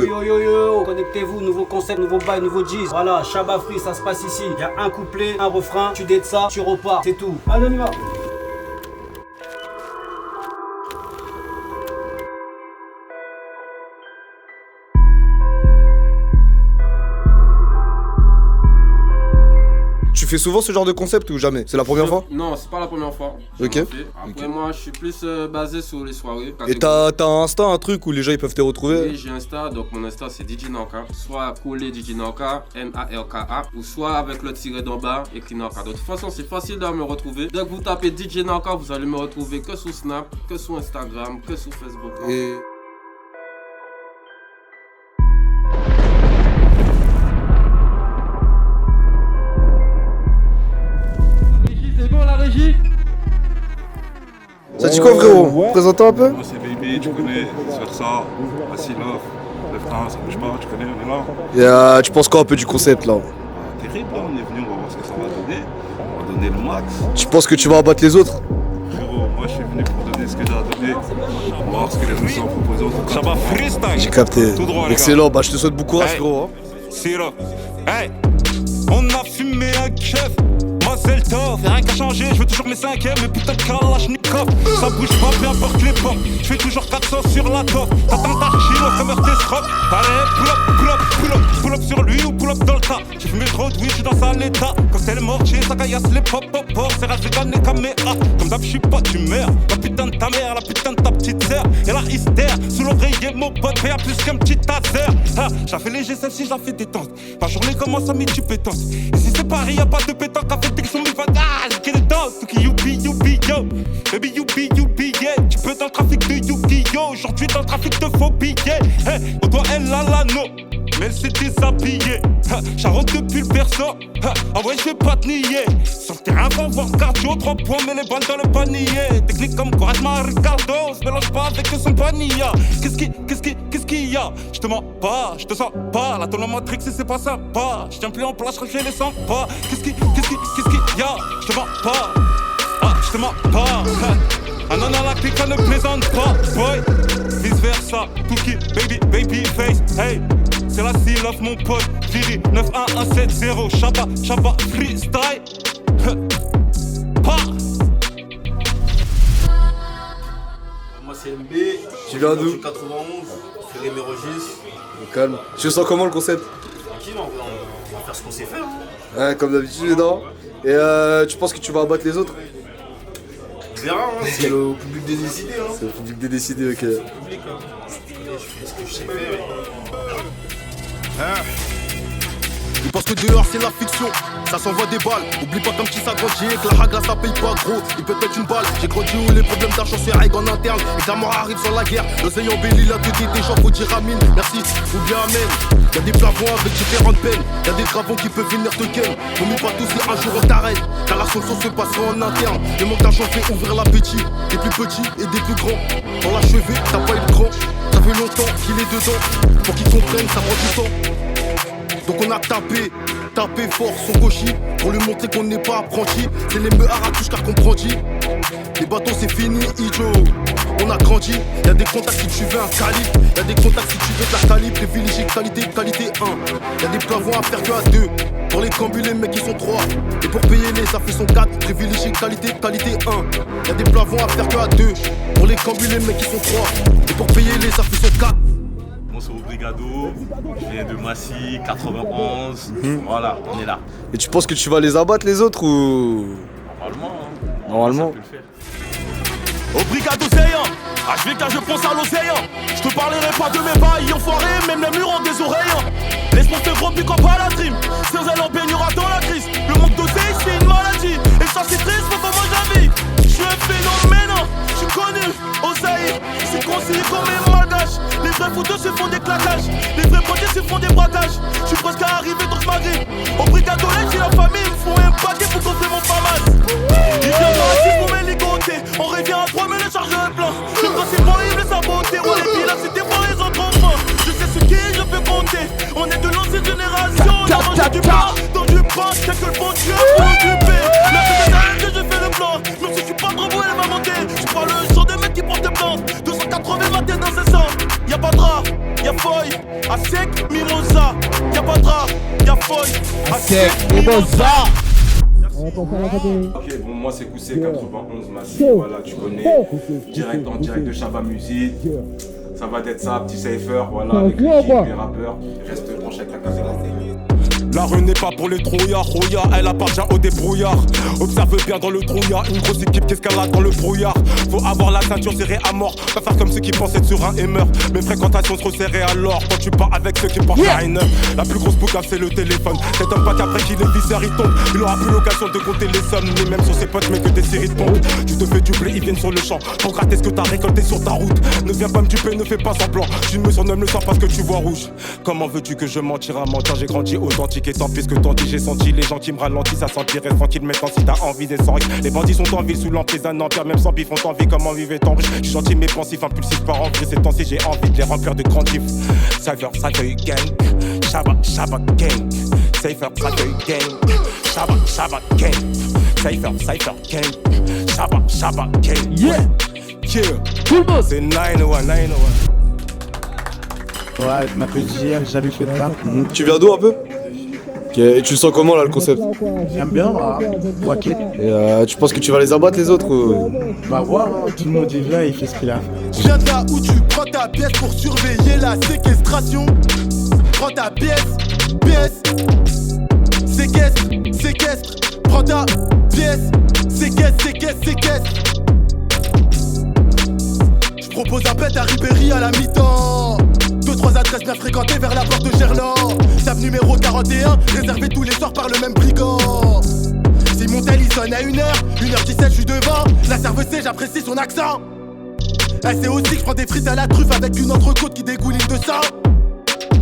Yo yo yo, connectez-vous, nouveau concept, nouveau bail, nouveau G's. Voilà, Shabba Free, ça se passe ici. Il y a un couplet, un refrain, tu dates ça, tu repars, c'est tout. Allez, on y va. Tu fais souvent ce genre de concept ou jamais? C'est la première fois? Non, c'est pas la première fois. Ok. Après, moi, je suis plus basé sur les soirées. Et t'as un Insta, un truc où les gens ils peuvent te retrouver? Oui, j'ai Insta, donc mon Insta c'est DJ Nauka. Soit collé DJ Nauka, N-A-L-K-A, ou soit avec le tiret d'en bas, écrit Nauka. De toute façon, c'est facile de me retrouver. Dès que vous tapez DJ Nauka, vous allez me retrouver que sur Snap, que sur Instagram, que sur Facebook. Et... C'est bon la régie? Ça dit quoi frérot? Présente-toi un peu? Moi c'est Baby, tu connais, sur ça, Asilov, le frein, ça bouge pas, tu connais, on est là. Et tu penses quoi un peu du concept là? Terrible, là, on est venu, on va voir ce que ça va donner. On va donner le max. Tu penses que tu vas abattre les autres? Frérot, moi je suis venu pour donner ce que j'ai à donner. On va voir ce que les gens sont proposés. Ça va freestyle. J'ai capté. Tout droit, excellent, bah je te souhaite bon courage frérot. Hein. Sirop. Hey, on a fumé un keuf. Moi c'est le top, y'a rien qu'à changer, je veux toujours mes cinquièmes, mais putain de Kalachnikov. Ça bouge pas, peu importe les pommes, je fais toujours 400 sur la top. T'attends ta chino comme heure tes scrop. Allez, pull up sur lui ou pull up dans le tas. J'ai fumé trop de weed, j'suis dans sale état. Quand c'est le mortier, ça caillasse les pop. C'est rasé dans les caméras. Comme d'hab, j'suis pas d'humeur. La putain de ta mère, la putain de ta petite sœur. Et la hystère, sous l'oreiller, mon pote, fait plus qu'un petit taser. J'la fais léger, celle-ci, j'la fais détente. Ma journée commence à midi pétante. Et si c'est Paris, y'a pas de pétanque, à fait que sont mes bagages, get it done, tout qui youpi, yo. Baby, youpi, yeah. Tu peux dans le trafic de Yu-Gi-Oh! Aujourd'hui dans le trafic de faux billets. Hey, on doit elle a l'anneau, mais elle s'est déshabillée. J'arrête depuis le perso. Ah ouais, je vais pas te nier. Sur le terrain, va voir cardio, 3 points, mais les balles dans le panier. Technique comme Quaresma, Ricardo, se mélange pas avec son panilla. Qu'est-ce qu'il y a? Je te mens pas, je te sens pas. La tonne Matrix, c'est pas sympa. Je tiens plus en place, je les sens pas. Qu'est-ce qu'il y a? Je te mens pas. Ah, je te mens pas. Ah non, la clique, ne plaisante pas, boy. Vice versa, Tuki, baby face. Hey, c'est la seal of mon pote. Viri 91170, Shabba freestyle. Pa. Moi c'est MB. Tu viens d'où? 91, Ferré Mérogis. Calme. Tu sens comment le concept? Tranquille, on va faire ce qu'on sait faire. Hein. Ouais, comme d'habitude, non? Et tu penses que tu vas abattre les autres? On verra, hein. C'est au public de décider. Hein. C'est au public de décider, ok. C'est au public, hein. Je fais ce que je sais faire. Ils pensent que dehors c'est la fiction, ça s'envoie des balles. Oublie pas comme qui s'agrandit et que la haga ça paye pas gros. Il peut être une balle, j'ai grandi où les problèmes d'argent se règlent en interne. Et que la mort arrive sur la guerre, l'océan embellit la tête des gens, faut dire amine. Merci, ou bien amen. Y'a des plafonds avec différentes peines, y'a des gravons qui peuvent venir te ken. N'oublie pas tous si un jour on t'arrête, car la solution se passera en interne. Le manque d'argent fait ouvrir l'appétit, des plus petits et des plus grands. Pour l'achever, t'as pas eu le grand, ça fait longtemps qu'il est dedans. Pour qu'ils comprennent, ça prend du temps. Donc on a tapé fort son gauchis pour lui montrer qu'on n'est pas apprenti. C'est les meurs à touche car qu'on dit. Les bâtons c'est fini, idiot. On a grandi, y'a des contacts si tu veux un calibre. Y'a des contacts si tu veux de la calibre. Privilégié qualité 1. Y'a des plavons à faire que à 2. Pour les cambus les mecs ils sont 3. Et pour payer les ça fait son 4. Privilégié qualité 1. Y'a des plavons à faire que à 2. Pour les cambus les mecs ils sont 3. Et pour payer les ça fait son 4. Moi c'est au Brigado, je viens de Massy, 91, voilà, on est là. Et tu penses que tu vas les abattre les autres ou... Normalement, hein. Normalement. Ça peut le faire. Au brigade océan, HVK je pense à l'océan. Je te parlerai pas de mes bails enfoirés, même les murs ont des oreilles. Laisse-moi te gros piquant pas la trim. Sans elle on baignera dans la crise. Le manque d'océan c'est une maladie. Et ça c'est triste pour comment je vis. Je suis un phénomène, je suis connu, Osaï. C'est conseillé comme un malgache. Les vrais fouteux se font des claquages. Les vrais potés se font des braquages. Je suis presque arrivé donc je m'agrippe. Au brigade d'Olège j'ai la famille, ils me font un paquet pour gonfler mon famas. Il vient dans la pour mes ligotés. On revient à 3 mais le chargeur est plein. Le principal il me laisse saboter. On est là c'était pour les autres enfants. Je sais ce qui je peux compter. On est de l'ancienne génération. On a mangé du pain, dans du pain. C'est que le bon Dieu pour occuper. La que je fais le plan. Même si je suis pas trop beau elle m'a monté. Je prends le son des mecs qui portent plainte. 280 matins dans ses sangs. Y'a pas de rat, y'a feuille. À sec, mimosa, y'a pas de rap, y'a feuille. À sec, mimosa. Ok, bon, moi c'est Koussé 91 Massif, voilà, tu connais. En direct de Chaba Music. Ça va d'être ça, petit cypher, voilà, avec l'équipe, les rappeurs. Reste branché avec la caméra. La rue n'est pas pour les trouillards, Roya, elle appartient au débrouillard. Observe bien dans le trouillard, une grosse équipe qui escalade dans le brouillard. Faut avoir la ceinture serrée à mort, pas faire comme ceux qui pensent être sur un aimer. Mes fréquentations se resserraient alors quand tu pars avec ceux qui portent la haine. La plus grosse boucave c'est le téléphone. Cet homme pas qu'après qu'il est viscère il tombe. Il aura plus l'occasion de compter les sommes, ni même sur ses potes mais que des séries de pompes. Tu te fais du blé, ils viennent sur le champ pour gratter ce que t'as récolté sur ta route. Ne viens pas me duper, ne fais pas semblant. Tu me surnommes le soir parce que tu vois rouge. Comment veux-tu que je mentirais à mentir? J'ai grandi authentique et tant pis ce que t'en dis. J'ai senti les gens qui me ralentissent, ça sentirait tranquille. Maintenant si t'as envie d'être sans risque, les bandits sont en ville sous l'emprise d'un empire. Même sans bif, on envie comment vivre étant riche. Je suis gentil mais pensif, impulsif par envie. Ces temps-ci j'ai envie de les remplir de grands gifs. Cypher, gang, Shabba, gang. Cypher, gang, Shabba, gang. Cypher, gang, Shabba, gang. Yeah, c'est 901. Ouais, ma petite JR, j'avais fait pas. Tu viens d'où un peu? Ok, et tu le sens comment là le concept? J'aime bien, ok. Et tu penses que tu vas les abattre les autres ou... Bah voir, hein, tout le monde est là, il fait ce qu'il a. Je viens de là où tu prends ta pièce pour surveiller la séquestration. Prends ta pièce, séquestre. Prends ta pièce, séquestre. Je propose un pet à Ribéry à la mi-temps. 2-3 adresses bien fréquentées vers la porte de Gerland. Table numéro 41, réservé tous les soirs par le même brigand. Si mon tel il sonne à 1h17 je suis devant. La serveuse sait, j'apprécie son accent. Elle sait aussi que je prends des frites à la truffe avec une entrecôte qui dégouline de sang.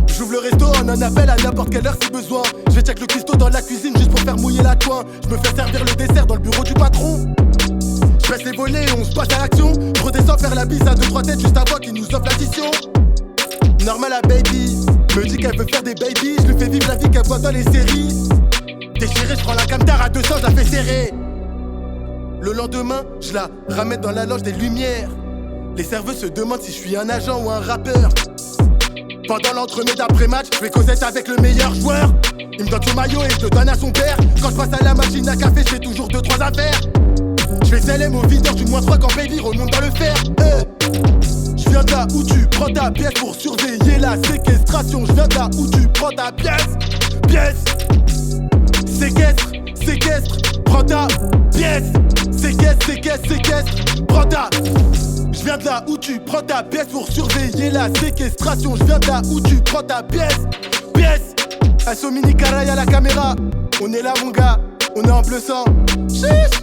J'ouvre le resto, on en appelle à n'importe quelle heure si besoin. Je vais check le cuistot dans la cuisine juste pour faire mouiller la coin. Je me fais servir le dessert dans le bureau du patron. Je baisse les volets et on se passe à l'action. Je redescends faire la bise à 2-3 têtes juste avant qu'il nous offre l'addition. Normal à baby, me dit qu'elle veut faire des babies. Je lui fais vivre la vie qu'elle voit dans les séries. Déchiré, je prends la camtar à 200, je la fais serrer. Le lendemain, je la ramène dans la loge des lumières. Les serveuses se demandent si je suis un agent ou un rappeur. Pendant l'entremets d'après-match, je fais causette avec le meilleur joueur. Il me donne son maillot et je le donne à son père. Quand je passe à la machine à café, je fais toujours 2-3 affaires. Je fais CLM au videur du -3 quand baby remonte dans le fer. Je viens de là où tu prends ta pièce pour surveiller la séquestration. Je viens de là où tu prends ta pièce, séquestre. Prends ta pièce, séquestre. Prends ta. Je viens de là où tu prends ta pièce pour surveiller la séquestration. Je viens de là où tu prends ta pièce. Asso mini caraï à la caméra. On est là mon gars, on est en bleu sang. Chiche.